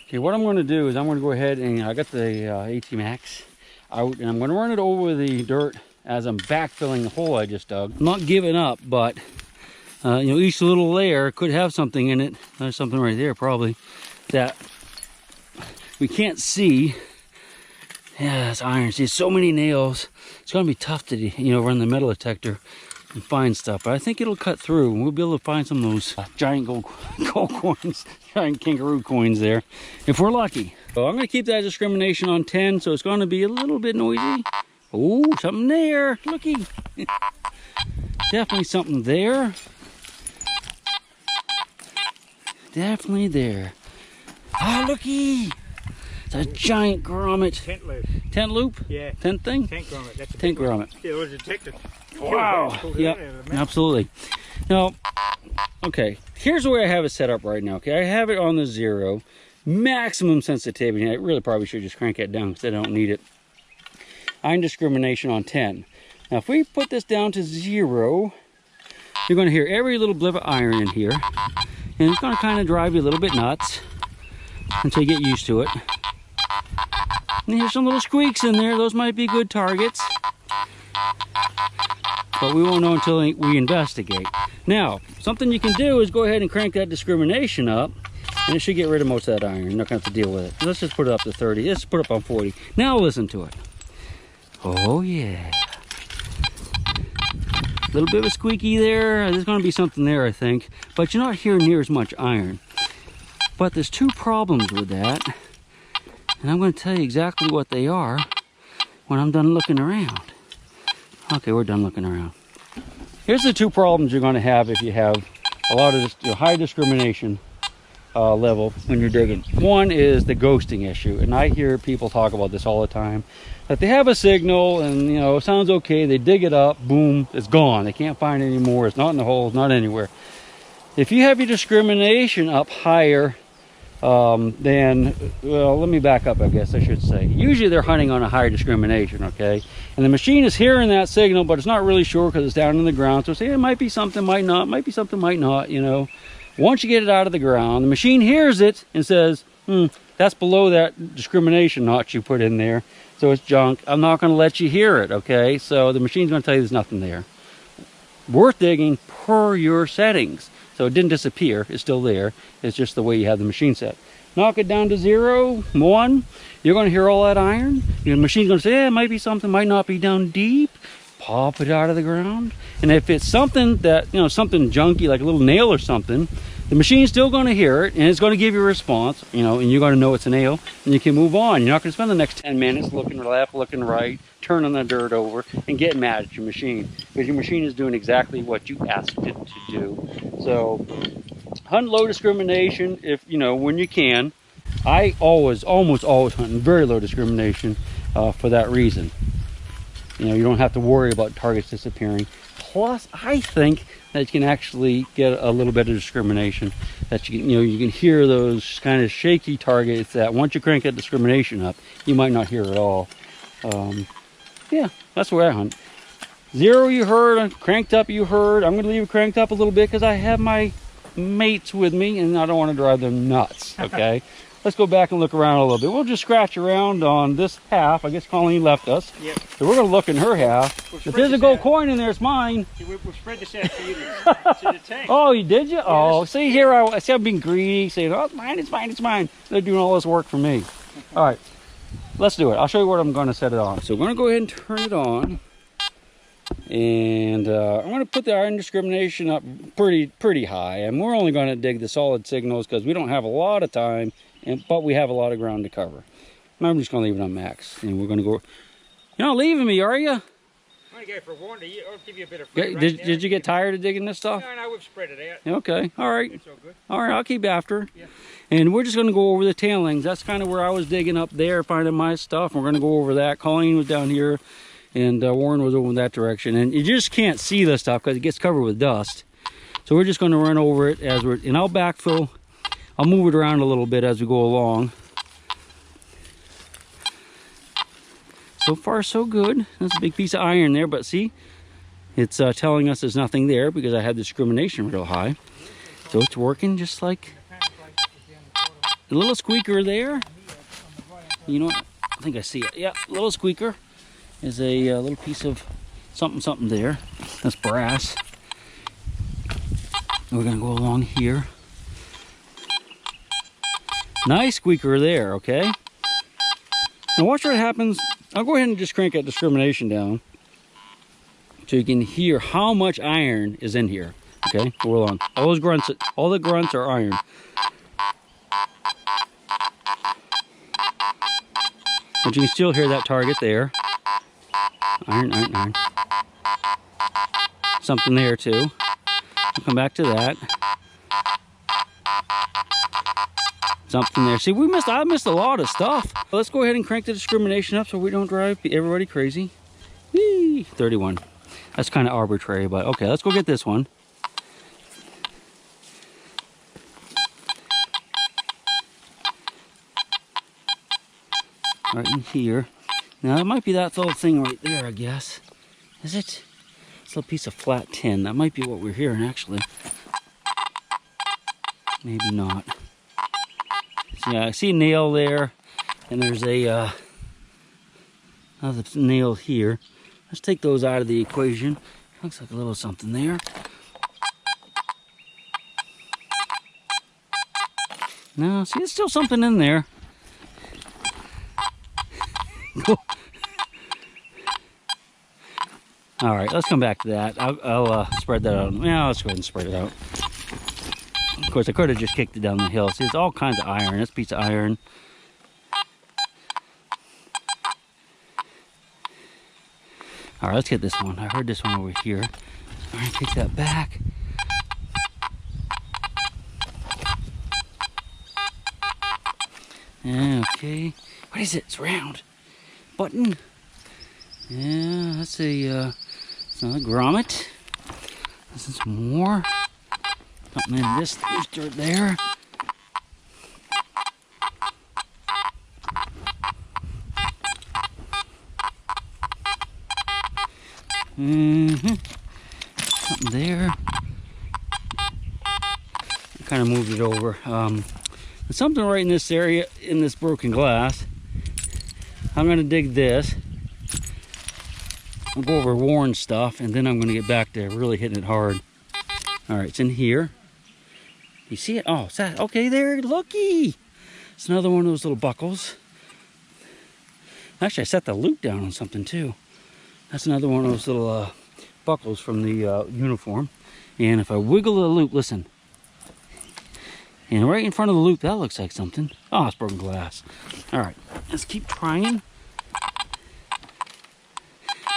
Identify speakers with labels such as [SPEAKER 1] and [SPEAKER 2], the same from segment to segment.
[SPEAKER 1] Okay, what I'm going to do is I'm going to go ahead and I got the AT Max out, and I'm going to run it over the dirt as I'm backfilling the hole I just dug. I'm not giving up, but you know, each little layer could have something in it. There's something right there probably that we can't see. Yeah, it's iron. See, so many nails. It's going to be tough to, you know, run the metal detector and find stuff, but I think it'll cut through and we'll be able to find some of those giant gold coins, giant kangaroo coins there, if we're lucky. So I'm going to keep that discrimination on 10, so it's going to be a little bit noisy. Oh, something there. Looky. Definitely something there. Definitely there. Ah, looky. It's a giant grommet.
[SPEAKER 2] Tent loop.
[SPEAKER 1] Tent loop?
[SPEAKER 2] Yeah.
[SPEAKER 1] Tent thing?
[SPEAKER 2] Tent grommet. That's a
[SPEAKER 1] tent grommet.
[SPEAKER 2] Yeah, it was a detector.
[SPEAKER 1] Wow. Yep. Absolutely. Now, okay. Here's the way I have it set up right now. Okay, I have it on the 0, maximum sensitivity. I really probably should just crank it down because I don't need it. Iron discrimination on 10. Now, if we put this down to 0, you're going to hear every little blip of iron in here, and it's going to kind of drive you a little bit nuts until you get used to it. And here's some little squeaks in there. Those might be good targets. But we won't know until we investigate. Now, something you can do is go ahead and crank that discrimination up, and it should get rid of most of that iron. You're not going to have to deal with it. Let's just put it up to 30. Let's put it up on 40. Now listen to it. Oh, yeah. A little bit of a squeaky there. There's going to be something there, I think. But you're not hearing near as much iron. But there's two problems with that. And I'm going to tell you exactly what they are when I'm done looking around. Okay, we're done looking around. Here's the two problems you're going to have if you have a lot of this, you know, high discrimination level when you're digging. One is the ghosting issue, and I hear people talk about this all the time. That they have a signal and, you know, it sounds okay, they dig it up, boom, it's gone. They can't find it anymore. It's not in the hole, it's not anywhere. If you have your discrimination up higher, then, well, let me back up, I guess I should say. Usually they're hunting on a higher discrimination, okay? And the machine is hearing that signal, but it's not really sure because it's down in the ground. So say it might be something, might not, might be something, might not, you know. Once you get it out of the ground, the machine hears it and says, that's below that discrimination notch you put in there. So it's junk. I'm not going to let you hear it, okay? So the machine's going to tell you there's nothing there. Worth digging per your settings. So it didn't disappear. It's still there. It's just the way you have the machine set. Knock it down to 0, 1. You're going to hear all that iron. Your machine's going to say, yeah, it might be something, might not be down deep. Pop it out of the ground. And if it's something that, you know, something junky, like a little nail or something, the machine's still going to hear it, and it's going to give you a response, you know, and you're going to know it's a nail, and you can move on. You're not going to spend the next 10 minutes looking left, looking right, turning the dirt over, and getting mad at your machine, because your machine is doing exactly what you asked it to do. So, hunt low discrimination, if, you know, when you can. I almost always hunt in very low discrimination for that reason. You know, you don't have to worry about targets disappearing. Plus, I think that you can actually get a little bit of discrimination. That you know, you can hear those kind of shaky targets that once you crank that discrimination up, you might not hear at all. Yeah, that's where I hunt. 0 you heard, cranked up you heard. I'm going to leave it cranked up a little bit because I have my mates with me and I don't want to drive them nuts. Okay. Let's go back and look around a little bit. We'll just scratch around on this half. I guess Coleen left us. Yep. So we're going to look in her half. If there's a gold coin in there, it's mine.
[SPEAKER 2] We'll spread this out for you to the tank.
[SPEAKER 1] Oh, you did you? Yes. Oh, see here, I see I'm being greedy, saying, oh, it's mine, it's mine, it's mine. They're doing all this work for me. All right, let's do it. I'll show you what I'm going to set it on. So we're going to go ahead and turn it on. And I'm going to put the iron discrimination up pretty high. And we're only going to dig the solid signals because we don't have a lot of time. But we have a lot of ground to cover. And I'm just going to leave it on max. And we're going to go... You're not leaving me, are you?
[SPEAKER 2] I'm going to go for one. I'll give you a bit of free
[SPEAKER 1] Did you get tired of digging this stuff?
[SPEAKER 2] No, we've spread it out.
[SPEAKER 1] Okay, all right.
[SPEAKER 2] It's all good.
[SPEAKER 1] All right, I'll keep after.
[SPEAKER 2] Yeah.
[SPEAKER 1] And we're just going to go over the tailings. That's kind of where I was digging up there, finding my stuff. We're going to go over that. Coleen was down here, and Warren was over in that direction. And you just can't see this stuff because it gets covered with dust. So we're just going to run over it as we're... And I'll backfill... I'll move it around a little bit as we go along. So far, so good. That's a big piece of iron there, but see, it's telling us there's nothing there because I had the discrimination real high. So it's working just like A little squeaker there. You know what? I think I see it. Yeah, a little squeaker. Is a little piece of something there. That's brass. We're gonna go along here. Nice squeaker there, okay? Now watch what happens. I'll go ahead and just crank that discrimination down so you can hear how much iron is in here. Okay, go along. All those grunts, all the grunts are iron. But you can still hear that target there. Iron, iron, iron. Something there too. We'll come back to that. Something there. See, I missed a lot of stuff. Let's go ahead and crank the discrimination up so we don't drive everybody crazy. Whee! 31. That's kind of arbitrary, but okay, let's go get this one. Right in here. Now, it might be that little thing right there, I guess. Is it? It's a little piece of flat tin. That might be what we're hearing, actually. Maybe not. So, yeah, I see a nail there, and there's a another nail here. Let's take those out of the equation. Looks like a little something there. No, see, there's still something in there. All right, let's come back to that. I'll spread that out. Yeah, let's go ahead and spread it out. Of course, I could have just kicked it down the hill. See, it's all kinds of iron. This piece of iron. All right, let's get this one. I heard this one over here. All right, take that back. Yeah, okay. What is it? It's round. Button. Yeah, that's it's another grommet. This is more. Something in this. There's dirt there. Something there. I kind of moved it over. There's something right in this area, in this broken glass. I'm going to dig this. I'll go over worn stuff, and then I'm going to get back to really hitting it hard. All right, it's in here. You see it? Oh, it's that. Okay, there. Looky. It's another one of those little buckles. Actually, I set the loop down on something too. That's another one of those little buckles from the uniform. And if I wiggle the loop, listen. And right in front of the loop, that looks like something. Oh, it's broken glass. All right, let's keep trying.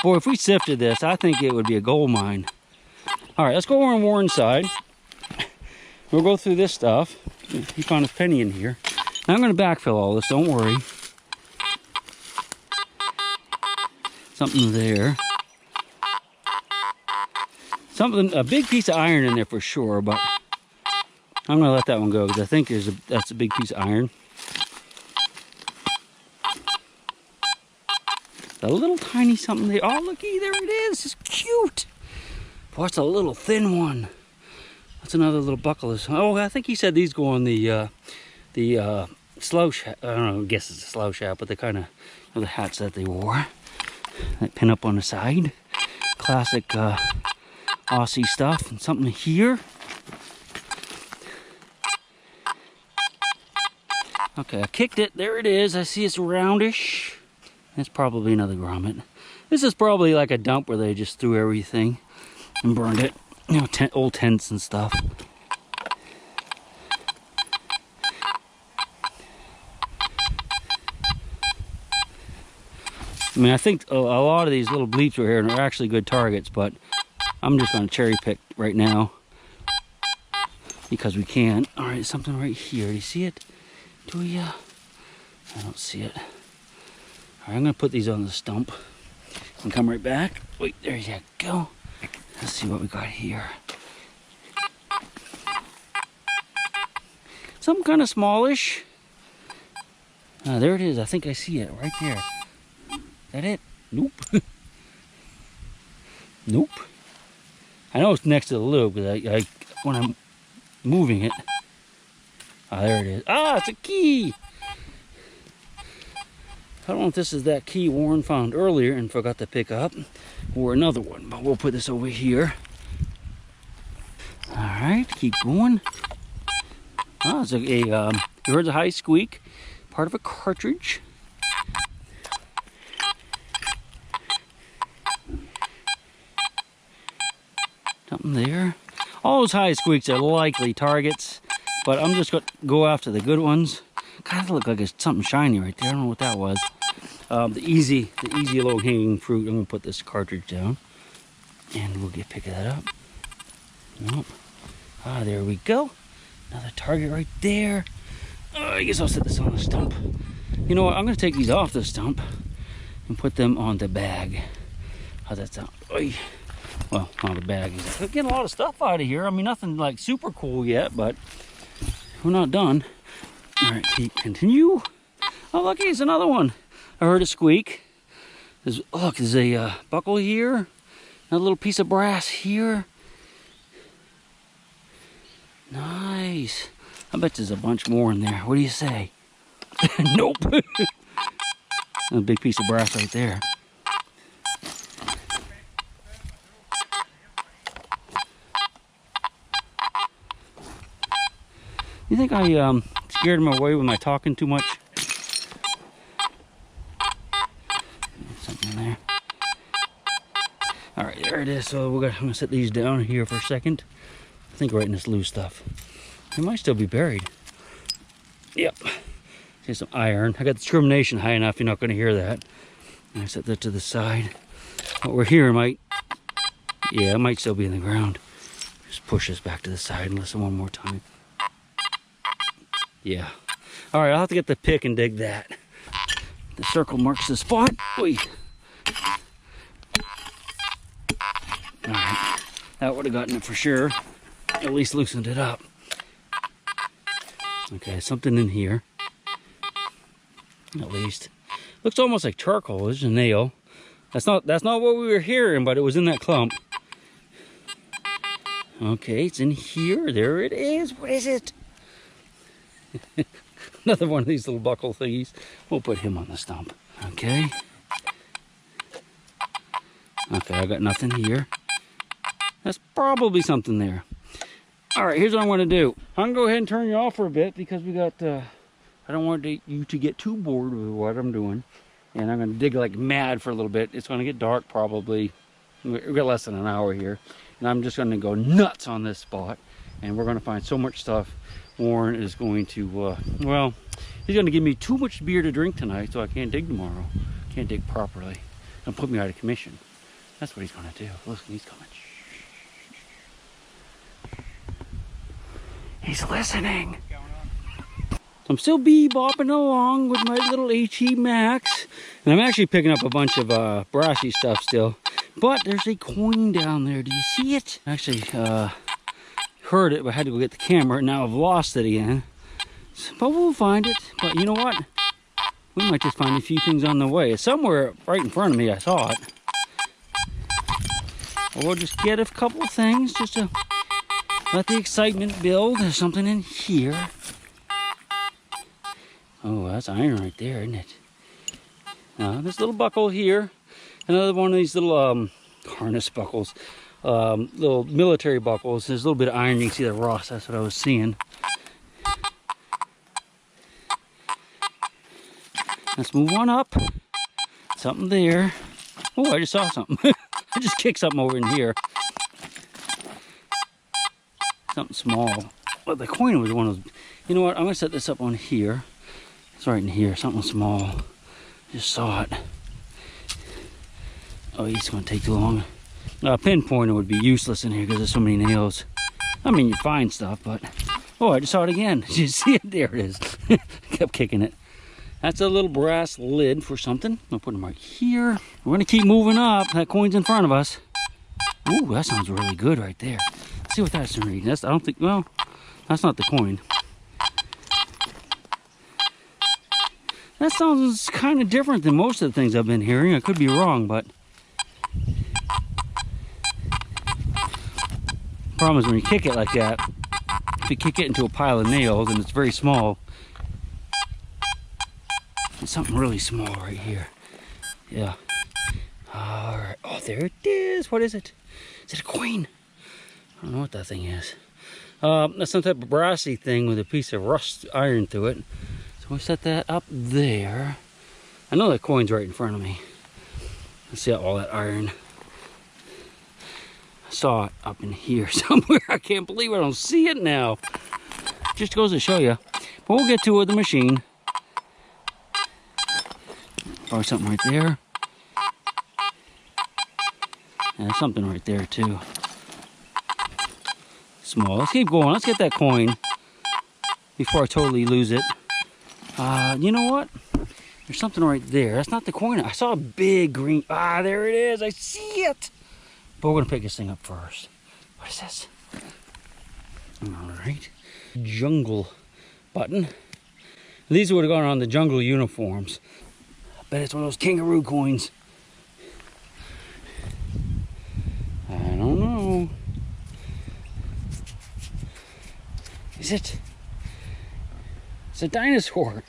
[SPEAKER 1] Boy, if we sifted this, I think it would be a gold mine. All right, let's go over on Warren's side. We'll go through this stuff. He found his penny in here. Now I'm going to backfill all this, don't worry. Something there. Something, a big piece of iron in there for sure, but I'm going to let that one go because I think that's a big piece of iron. A little tiny something there. Oh, looky, there it is. It's cute. Boy, it's a little thin one. That's another little buckle. Oh, I think he said these go on the slouch hat. I don't know, I guess it's a slouch hat, but the kind of the hats that they wore. That pin up on the side. Classic Aussie stuff. And something here. Okay, I kicked it. There it is. I see it's roundish. That's probably another grommet. This is probably like a dump where they just threw everything and burned it. You know, old tents and stuff. I mean, I think a lot of these little bleeps we're here are actually good targets, but I'm just going to cherry pick right now because we can. All right, something right here. Do you see it? Do you? I don't see it. All right, I'm going to put these on the stump and come right back. Wait, there you go. Let's see what we got here. Something kind of smallish. There it is. I think I see it right there. Is that it? Nope. Nope. I know it's next to the loop because when I'm moving it. Ah, there it is. Ah, it's a key. I don't know if this is that key Warren found earlier and forgot to pick up, or another one, but we'll put this over here. All right, keep going. Ah, it's you heard the high squeak, part of a cartridge. Something there. All those high squeaks are likely targets, but I'm just going to go after the good ones. Kind of look like it's something shiny right there. I don't know what that was. The easy low-hanging fruit. I'm going to put this cartridge down, and we'll pick that up. Nope. Ah, there we go. Another target right there. I guess I'll set this on the stump. You know what? I'm going to take these off the stump and put them on the bag. How's that sound? Oy. Well, on the bag. We're getting a lot of stuff out of here. I mean, nothing like super cool yet, but we're not done. All right, continue. Oh, look, here's another one. I heard a squeak. Look, there's a buckle here. Another little piece of brass here. Nice. I bet there's a bunch more in there. What do you say? Nope. A big piece of brass right there. You think I scared him away with my talking too much? Something in there. All right, there it is. So I'm gonna set these down here for a second. I think right in this loose stuff. They might still be buried. Yep. Here's some iron. I got the discrimination high enough. You're not gonna hear that. I set that to the side. What we're hearing it might still be in the ground. Just push this back to the side and listen one more time. Yeah. All right, I'll have to get the pick and dig that. The circle marks the spot. Oy. All right, that would have gotten it for sure. At least loosened it up. Okay, something in here. At least. Looks almost like charcoal. There's a nail. That's not what we were hearing, but it was in that clump. Okay, it's in here. There it is. What is it? Another one of these little buckle thingies. We'll put him on the stump. Okay. Okay, I got nothing here. That's probably something there. All right, here's what I'm going to do. I'm going to go ahead and turn you off for a bit because we got, I don't want you to get too bored with what I'm doing. And I'm going to dig like mad for a little bit. It's going to get dark probably. We've got less than an hour here. And I'm just going to go nuts on this spot. And we're going to find so much stuff. Warren is going to, well, he's going to give me too much beer to drink tonight, so I can't dig tomorrow. Can't dig properly. And put me out of commission. That's what he's going to do. Listen, he's coming. He's listening. I'm still bebopping along with my little AT Max. And I'm actually picking up a bunch of brassy stuff still. But there's a coin down there. Do you see it? Actually, heard it, but I had to go get the camera. Now I've lost it again. But we'll find it. But you know what? We might just find a few things on the way. It's somewhere right in front of me. I saw it. Or we'll just get a couple of things just to let the excitement build. There's something in here. Oh, that's iron right there, isn't it? This little buckle here. Another one of these little harness buckles. Little military buckles. There's a little bit of iron. You can see the rust. That's what I was seeing. Let's move on up. Something there. Oh, I just saw something. I just kicked something over in here. Something small. But the coin was one of those. You know what? I'm going to set this up on here. It's right in here. Something small. Just saw it. Oh, it's going to take too long. A pinpointer would be useless in here because there's so many nails. I mean, you find stuff, but... Oh, I just saw it again. Did you see it? There it is. Kept kicking it. That's a little brass lid for something. I'll put them right here. We're going to keep moving up. That coin's in front of us. Ooh, that sounds really good right there. Let's see what that's reading. I don't think... Well, that's not the coin. That sounds kind of different than most of the things I've been hearing. I could be wrong, but... Problem is when you kick it like that, if you kick it into a pile of nails and it's very small. It's something really small right here. Yeah. All right. Oh, there it is. What is it? Is it a coin? I don't know what that thing is. That's some type of brassy thing with a piece of rust iron through it. So we set that up there. I know that coin's right in front of me. Let's see all that iron. I saw it up in here somewhere. I can't believe I don't see it now. Just goes to show you. But we'll get to it with the machine. Probably something right there. And there's something right there too. Small. Let's keep going. Let's get that coin before I totally lose it. You know what? There's something right there. That's not the coin. I saw a big green. Ah, there it is. I see it. But we're gonna pick this thing up first. What is this? All right. Jungle button. These would have gone on the jungle uniforms. I bet it's one of those kangaroo coins. I don't know. Is it? It's a dinosaur.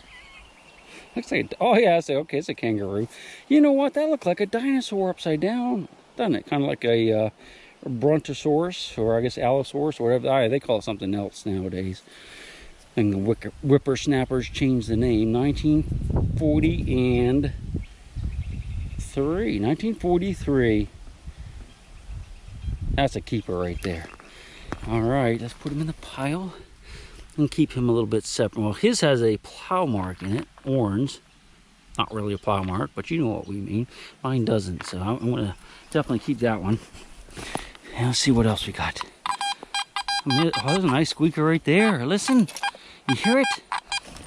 [SPEAKER 1] Looks like, oh yeah, I say, okay, it's a kangaroo. You know what? That looked like a dinosaur upside down, doesn't it? Kind of like a brontosaurus, or I guess allosaurus, or whatever. They call it something else nowadays. And the whippersnappers changed the name. 1943. That's a keeper right there. All right, let's put him in the pile and keep him a little bit separate. Well, his has a plow mark in it, orange. Not really a plow mark, but you know what we mean. Mine doesn't, so I'm gonna definitely keep that one. And let's see what else we got. Oh, there's a nice squeaker right there. Listen, you hear it?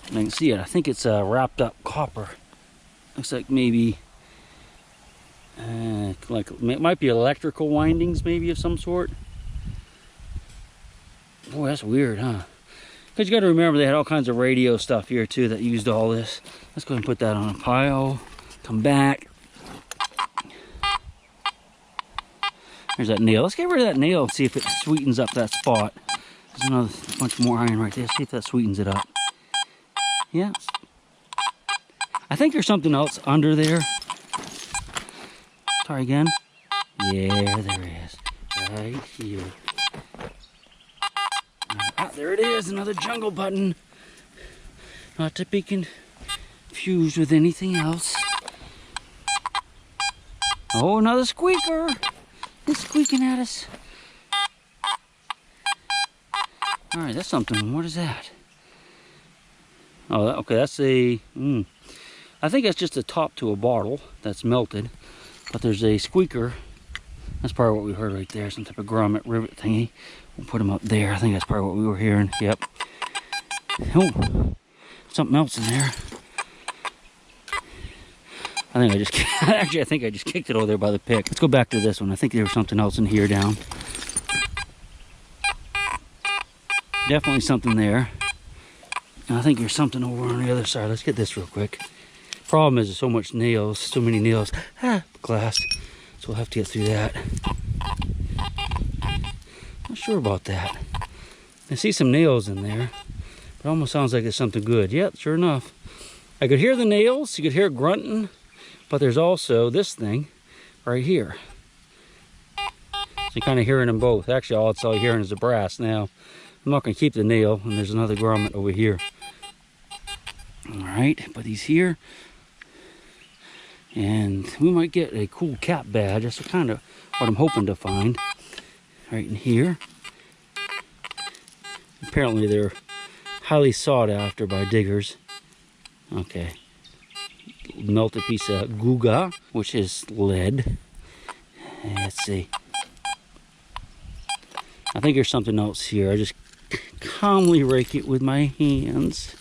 [SPEAKER 1] I can see it. I think it's wrapped up copper. Looks like maybe, like it might be electrical windings, maybe of some sort. Boy, that's weird, huh? Because you got to remember they had all kinds of radio stuff here too that used all this. Let's go ahead and put that on a pile. Come back. There's that nail. Let's get rid of that nail and see if it sweetens up that spot. There's another bunch more iron right there. See if that sweetens it up. Yeah. I think there's something else under there. Try again. Yeah, there it is. Right here. Ah, there it is. Another jungle button. Not to be confused with anything else. Oh, another squeaker. It's squeaking at us. All right, that's something. What is that? Oh, okay, that's a... I think that's just the top to a bottle that's melted. But there's a squeaker. That's probably what we heard right there. Some type of grommet rivet thingy. We'll put them up there. I think that's probably what we were hearing. Yep. Oh, something else in there. I think I just kicked it over there by the pick. Let's go back to this one. I think there was something else in here down. Definitely something there. And I think there's something over on the other side. Let's get this real quick. Problem is there's so much nails, so many nails. Glass. So we'll have to get through that. Not sure about that. I see some nails in there. But it almost sounds like it's something good. Yep, sure enough. I could hear the nails. You could hear it grunting. But there's also this thing right here. So you're kind of hearing them both. Actually, all it's all hearing is the brass now. I'm not going to keep the nail. And there's another grommet over here. All right, put these here. And we might get a cool cap badge. That's kind of what I'm hoping to find. Right in here. Apparently they're highly sought after by diggers. Okay. Melted piece of guga, which is lead. Let's see. I think there's something else here. I just calmly rake it with my hands.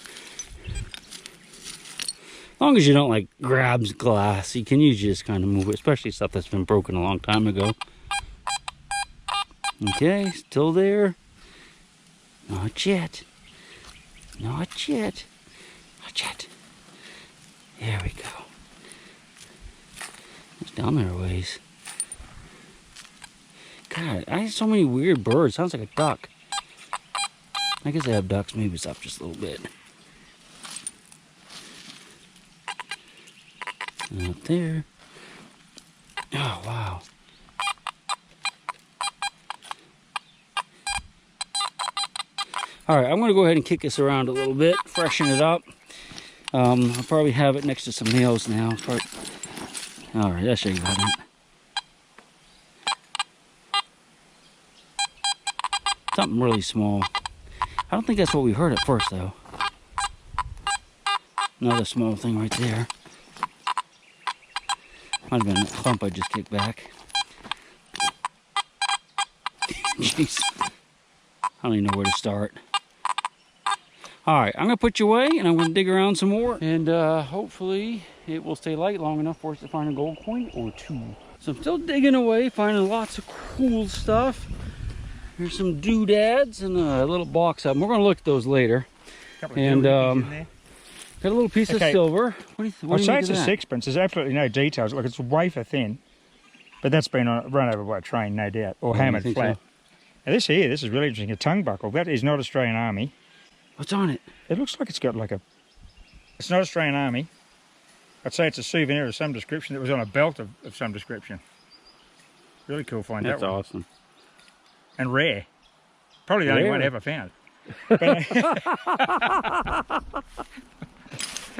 [SPEAKER 1] As long as you don't like grab glass, you can usually just kind of move it, especially stuff that's been broken a long time ago. Okay, still there. Not yet. Not yet. Not yet. There we go. It's down there a ways. God, I have so many weird birds. Sounds like a duck. I guess they have ducks. Maybe it's up just a little bit. And up there. Oh, wow. All right, I'm going to go ahead and kick this around a little bit, freshen it up. I'll probably have it next to some nails now. All right, I'll show you about that. Something really small. I don't think that's what we heard at first, though. Another small thing right there. Might have been a clump I just kicked back. Jeez. I don't even know where to start. Alright, I'm going to put you away and I'm going to dig around some more. And hopefully it will stay light long enough for us to find a gold coin or two. So I'm still digging away, finding lots of cool stuff. Here's some doodads and a little box of them. We're going to look at those later. And got a little piece of silver. What do you
[SPEAKER 2] I'd say it's a sixpence. There's absolutely no details. Look, it's wafer thin. But that's been run over by a train, no doubt. Or hammered flat. So? Now this here, this is really interesting. A tongue buckle. That is not Australian Army.
[SPEAKER 1] What's on it?
[SPEAKER 2] It looks like it's got like a... It's not Australian Army. I'd say it's a souvenir of some description that was on a belt of some description. Really cool find.
[SPEAKER 1] That's awesome.
[SPEAKER 2] And rare. Probably the only one ever found.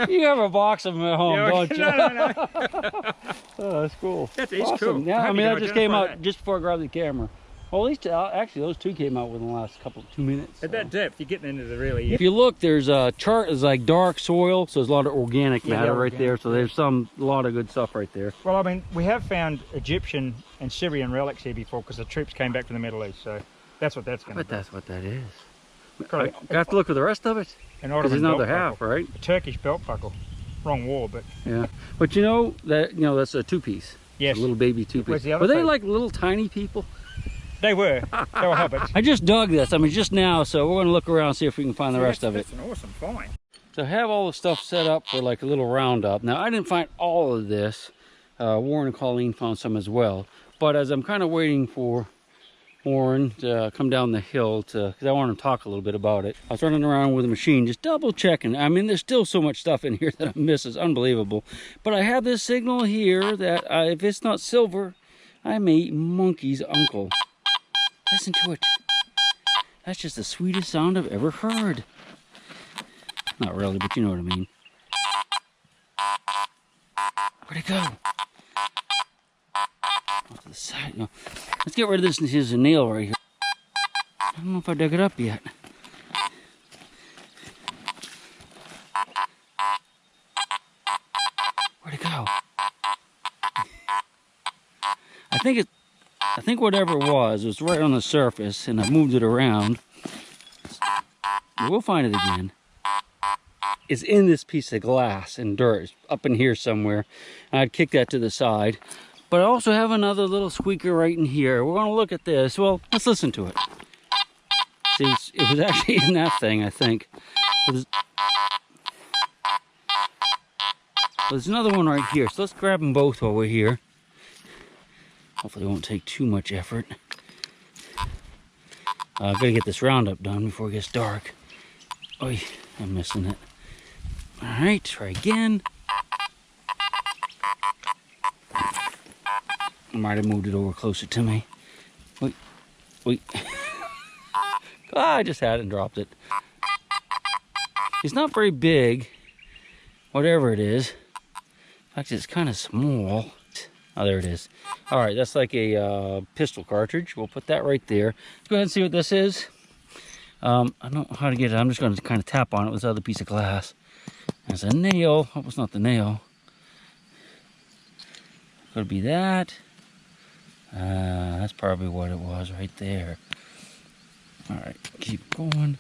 [SPEAKER 1] You have a box of them at home, don't you?
[SPEAKER 2] No.
[SPEAKER 1] Oh, that's cool.
[SPEAKER 2] That is
[SPEAKER 1] awesome.
[SPEAKER 2] cool.
[SPEAKER 1] Yeah, I mean, that just came out just before I grabbed the camera. Well, at least, actually, those two came out within the last 2 minutes.
[SPEAKER 2] At that depth, you're getting into the really...
[SPEAKER 1] If you look, there's a chart is like dark soil, so there's a lot of organic matter right there. So there's a lot of good stuff right there.
[SPEAKER 2] Well, I mean, we have found Egyptian and Syrian relics here before because the troops came back from the Middle East. So that's what that's going to be.
[SPEAKER 1] But that's what that is. I have to look for the rest of it. Because there's another half, right?
[SPEAKER 2] A Turkish belt buckle. Wrong war, but...
[SPEAKER 1] Yeah. But you know, that's a two-piece.
[SPEAKER 2] Yes.
[SPEAKER 1] A little baby two-piece.
[SPEAKER 2] Were
[SPEAKER 1] they like little tiny people?
[SPEAKER 2] They were hobbits.
[SPEAKER 1] I just dug this, I mean just now, so we're going to look around and see if we can find the rest of it.
[SPEAKER 2] That's an awesome find.
[SPEAKER 1] So I have all the stuff set up for like a little roundup. Now I didn't find all of this. Warren and Coleen found some as well. But as I'm kind of waiting for Warren to come down the hill because I want to talk a little bit about it. I was running around with a machine just double checking. I mean, there's still so much stuff in here that I miss. It's unbelievable. But I have this signal here that if it's not silver, I'm a monkey's uncle. Listen to it. That's just the sweetest sound I've ever heard. Not really, but you know what I mean. Where'd it go? Off to the side. No. Let's get rid of this. Here's a nail right here. I don't know if I dug it up yet. Where'd it go? I think whatever it was right on the surface, and I moved it around. We'll find it again. It's in this piece of glass and dirt. It's up in here somewhere. I'd kick that to the side. But I also have another little squeaker right in here. We're going to look at this. Well, let's listen to it. See, it was actually in that thing, I think. There's another one right here. So let's grab them both while we're here. Hopefully it won't take too much effort. I've got to get this roundup done before it gets dark. Oh, I'm missing it. All right, try again. I might have moved it over closer to me. Wait. I just had it and dropped it. It's not very big, whatever it is. In fact, it's kind of small. Oh, there it is. All right, that's like a pistol cartridge. We'll put that right there. Let's go ahead and see what this is. I don't know how to get it. I'm just going to kind of tap on it with this other piece of glass. There's a nail. Hope it's not the nail. Could be that. That's probably what it was right there. All right, keep going.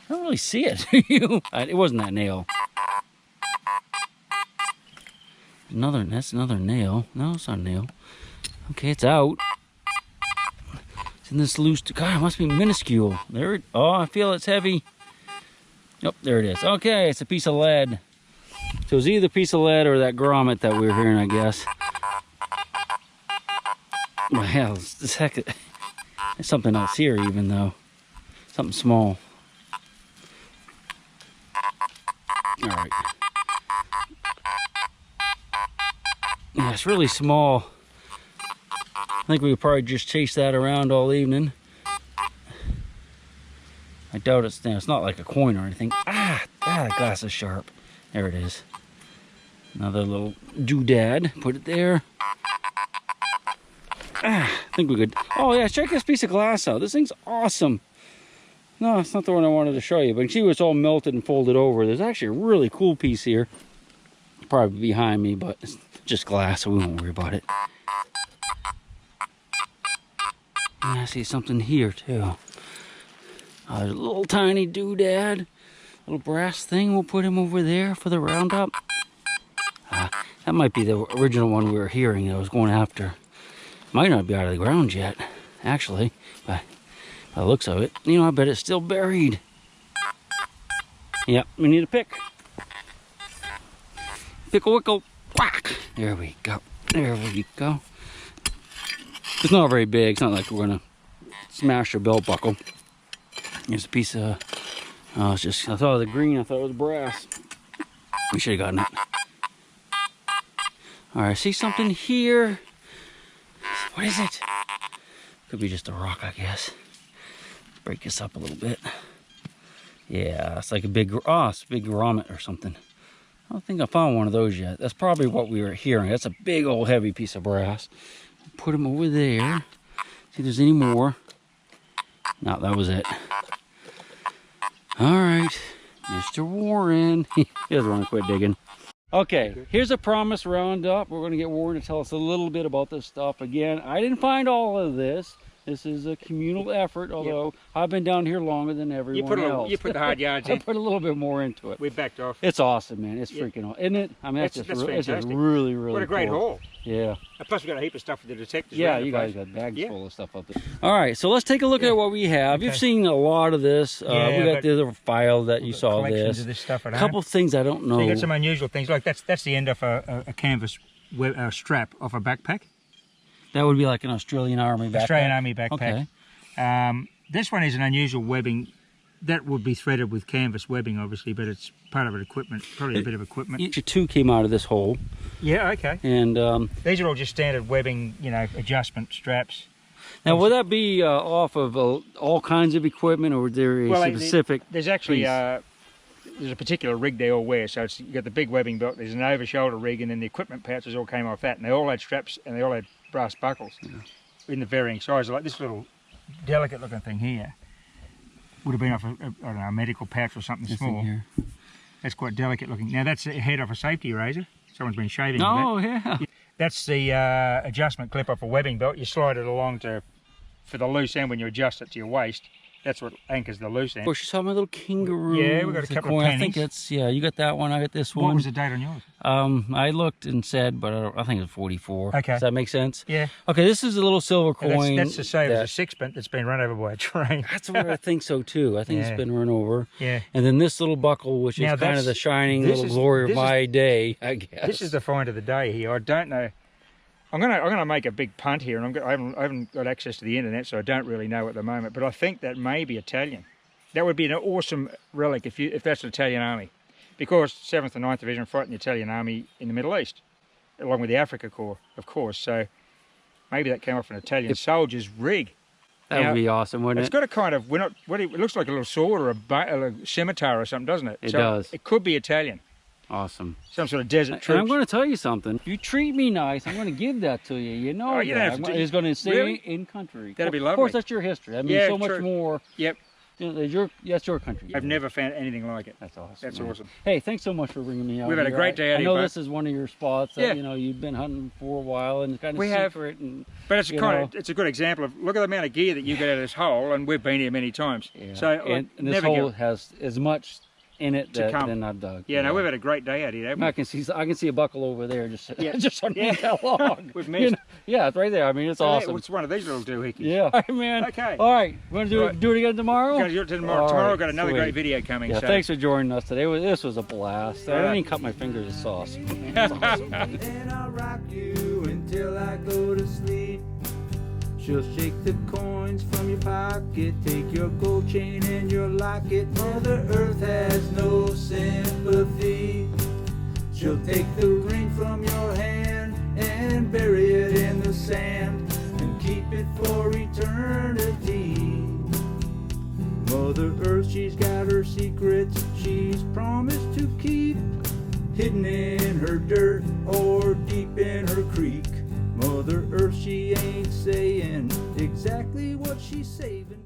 [SPEAKER 1] I don't really see it. It wasn't that nail. That's another nail. No, it's not a nail. Okay, it's out. It's in this loose. God, it must be minuscule. Oh, I feel it's heavy. Yep, there it is. Okay, it's a piece of lead. So it's either a piece of lead or that grommet that we were hearing, I guess. Well, this heck, there's something else here even though. Something small. All right. Yeah, it's really small. I think we could probably just chase that around all evening. I doubt it's not like a coin or anything. Ah, that glass is sharp. There it is. Another little doodad. Put it there. Ah, I think we could. Oh yeah, check this piece of glass out. This thing's awesome. No, it's not the one I wanted to show you, but see, it's all melted and folded over. There's actually a really cool piece here. Probably behind me, but it's just glass, so we won't worry about it. And I see something here too. Oh, there's a little tiny doodad, little brass thing. We'll put him over there for the roundup. That might be the original one we were hearing that I was going after. Might not be out of the ground yet, actually, but by the looks of it. You know, I bet it's still buried. Yep, we need a pick. Pickle wickle, whack. There we go. There we go. It's not very big. It's not like we're gonna smash a belt buckle. Here's a piece of. Oh, it's just. I thought it was green. I thought it was brass. We should have gotten it. All right, I see something here. What is it? Could be just a rock, I guess. Break this up a little bit. Yeah, it's like a big. Oh, it's a big grommet or something. I don't think I found one of those yet. That's probably what we were hearing. That's a big old heavy piece of brass. Put them over there. See if there's any more. No, that was it. All right, Mr. Warren. He doesn't want to quit digging. Okay, here's a promise roundup. We're going to get Warren to tell us a little bit about this stuff. Again, I didn't find all of this. This is a communal effort, although I've been down here longer than everyone else.
[SPEAKER 2] You put the hard yards in.
[SPEAKER 1] I put a little bit more into it.
[SPEAKER 2] We backed off.
[SPEAKER 1] It's awesome, man. It's freaking awesome. Isn't it? I mean, that's just really, really
[SPEAKER 2] What a great
[SPEAKER 1] cool.
[SPEAKER 2] haul.
[SPEAKER 1] Yeah.
[SPEAKER 2] And plus, we got a heap of stuff for the detectors.
[SPEAKER 1] Yeah, you guys got bags full of stuff up there. All right, so let's take a look at what we have. You've seen a lot of this. We got the other file that you saw this.
[SPEAKER 2] Of this stuff at
[SPEAKER 1] a couple of things I don't know.
[SPEAKER 2] So you got some unusual things. Like that's the end of a canvas strap off a backpack.
[SPEAKER 1] That would be like an Australian Army backpack.
[SPEAKER 2] Australian Army backpack.
[SPEAKER 1] Okay.
[SPEAKER 2] This one is an unusual webbing. That would be threaded with canvas webbing, obviously, but it's part of an equipment, probably a bit of equipment.
[SPEAKER 1] Two came out of this hole.
[SPEAKER 2] Yeah, okay.
[SPEAKER 1] And
[SPEAKER 2] these are all just standard webbing, you know, adjustment straps.
[SPEAKER 1] Now, would that be off of all kinds of equipment, or is there a specific?
[SPEAKER 2] There's actually there's a particular rig they all wear. So you got the big webbing belt. There's an over-shoulder rig, and then the equipment pouches all came off that, and they all had straps and they all had brass buckles in the varying sizes. Like this little delicate-looking thing here would have been off I don't know, a medical pouch or something small. Here. That's quite delicate looking. Now that's the head off a safety razor. Someone's been shaving.
[SPEAKER 1] Oh,
[SPEAKER 2] with that.
[SPEAKER 1] yeah.
[SPEAKER 2] That's the adjustment clip off a webbing belt. You slide it along for the loose end when you adjust it to your waist. That's what anchors the loose end.
[SPEAKER 1] Of course, you saw my little kangaroo.
[SPEAKER 2] Yeah, we got a couple of pennies.
[SPEAKER 1] I think it's, you got that one, I got this one.
[SPEAKER 2] What was the date on yours?
[SPEAKER 1] I looked and said, but I think it's 44.
[SPEAKER 2] Okay.
[SPEAKER 1] Does that make sense?
[SPEAKER 2] Yeah.
[SPEAKER 1] Okay, this is a little silver coin.
[SPEAKER 2] That's the same as a sixpence that's been run over by a train.
[SPEAKER 1] That's what I think so too. I think it's been run over.
[SPEAKER 2] Yeah.
[SPEAKER 1] And then this little buckle, which is kind of the shining little glory of my day, I guess.
[SPEAKER 2] This is the find of the day here. I don't know. I'm gonna make a big punt here, and I haven't got access to the internet, so I don't really know at the moment. But I think that may be Italian. That would be an awesome relic if that's an Italian army, because 7th and 9th Division fighting the Italian army in the Middle East, along with the Africa Corps, of course. So maybe that came off an Italian soldier's rig.
[SPEAKER 1] That would be awesome, wouldn't it?
[SPEAKER 2] It's got a kind of it looks like a little sword or a scimitar or something, doesn't it?
[SPEAKER 1] It does.
[SPEAKER 2] It could be Italian.
[SPEAKER 1] Awesome.
[SPEAKER 2] Some sort of desert troops.
[SPEAKER 1] And I'm going to tell you something. If you treat me nice, I'm going to give that to you. You know that. It's going to stay in country.
[SPEAKER 2] That'd be lovely.
[SPEAKER 1] Of course, that's your history. I mean, so much more.
[SPEAKER 2] Yep.
[SPEAKER 1] You know, that's your country.
[SPEAKER 2] I've never found anything like it.
[SPEAKER 1] That's awesome.
[SPEAKER 2] That's awesome.
[SPEAKER 1] Hey, thanks so much for bringing me out.
[SPEAKER 2] We've had a great day out here.
[SPEAKER 1] I know this is one of your spots that you've been hunting for a while, and it's kind of secret.
[SPEAKER 2] But it's it's a good example of look at the amount of gear that you get out of this hole, and we've been here many times.
[SPEAKER 1] Yeah.
[SPEAKER 2] So
[SPEAKER 1] and this hole has as much in it than I've dug.
[SPEAKER 2] Yeah, no, we've had a great day out here, haven't we?
[SPEAKER 1] I can see a buckle over there just underneath that log.
[SPEAKER 2] We've missed.
[SPEAKER 1] Yeah, it's right there. I mean, it's awesome.
[SPEAKER 2] It's one of these little doohickeys.
[SPEAKER 1] Yeah. All right, man.
[SPEAKER 2] Okay.
[SPEAKER 1] All right. We're going to do it again tomorrow?
[SPEAKER 2] We're going to do it tomorrow. Tomorrow we've got another great video coming.
[SPEAKER 1] Yeah, thanks for joining us today. This was a blast. I didn't even cut my fingers. It's awesome. It's awesome.
[SPEAKER 3] And I'll rock you until I go to sleep. She'll shake the coins from your pocket, take your gold chain and your locket. Mother Earth has no sympathy. She'll take the ring from your hand and bury it in the sand and keep it for eternity. Mother Earth, she's got her secrets she's promised to keep, hidden in her dirt or deep in her creek. Mother Earth, she ain't saying exactly what she's saving.